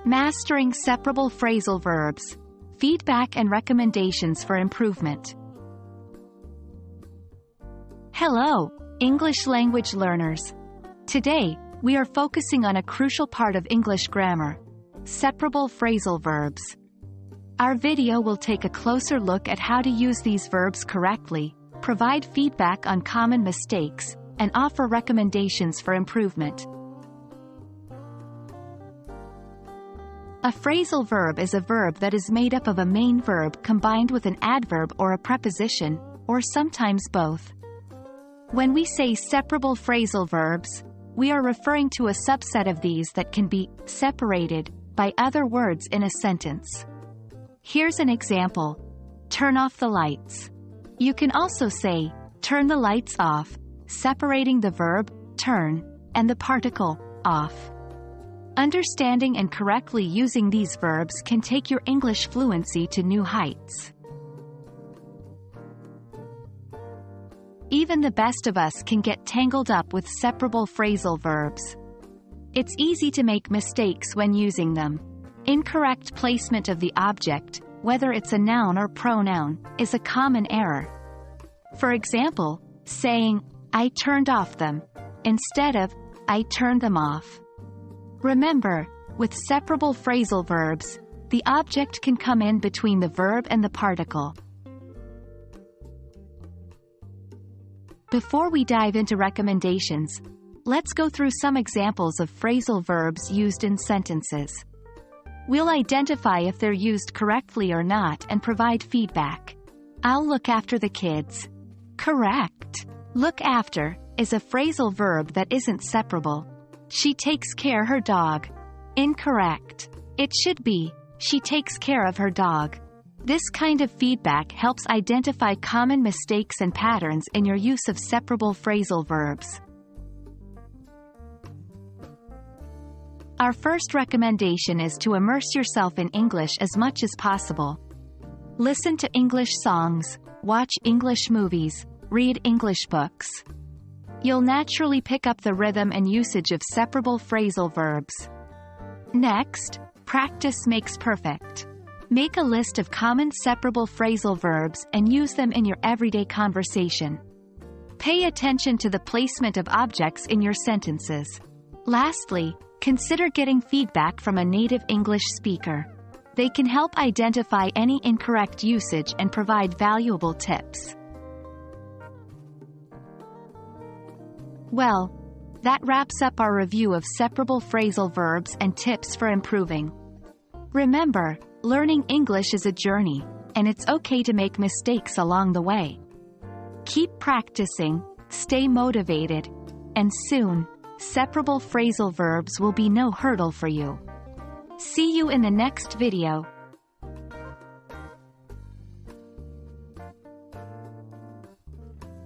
Mastering separable phrasal verbs. Feedback and recommendations for improvement. Hello, English language learners. Today, we are focusing on a crucial part of English grammar: separable phrasal verbs. Our video will take a closer look at how to use these verbs correctly, provide feedback on common mistakes, and offer recommendations for improvement. A phrasal verb is a verb that is made up of a main verb combined with an adverb or a preposition, or sometimes both. When we say separable phrasal verbs, we are referring to a subset of these that can be separated by other words in a sentence. Here's an example. Turn off the lights. You can also say, turn the lights off, separating the verb, turn, and the particle, off. Understanding and correctly using these verbs can take your English fluency to new heights. Even the best of us can get tangled up with separable phrasal verbs. It's easy to make mistakes when using them. Incorrect placement of the object, whether it's a noun or pronoun, is a common error. For example, saying, I turned off them, instead of, I turned them off. Remember, with separable phrasal verbs, the object can come in between the verb and the particle. Before we dive into recommendations, let's go through some examples of phrasal verbs used in sentences. We'll identify if they're used correctly or not and provide feedback. I'll look after the kids. Correct. Look after is a phrasal verb that isn't separable. She takes care of her dog. Incorrect. It should be, she takes care of her dog. This kind of feedback helps identify common mistakes and patterns in your use of separable phrasal verbs. Our first recommendation is to immerse yourself in English as much as possible. Listen to English songs, watch English movies, read English books. You'll naturally pick up the rhythm and usage of separable phrasal verbs. Next, practice makes perfect. Make a list of common separable phrasal verbs and use them in your everyday conversation. Pay attention to the placement of objects in your sentences. Lastly, consider getting feedback from a native English speaker. They can help identify any incorrect usage and provide valuable tips. Well, that wraps up our review of separable phrasal verbs and tips for improving. Remember, learning English is a journey, and it's okay to make mistakes along the way. Keep practicing, stay motivated, and soon, separable phrasal verbs will be no hurdle for you. See you in the next video.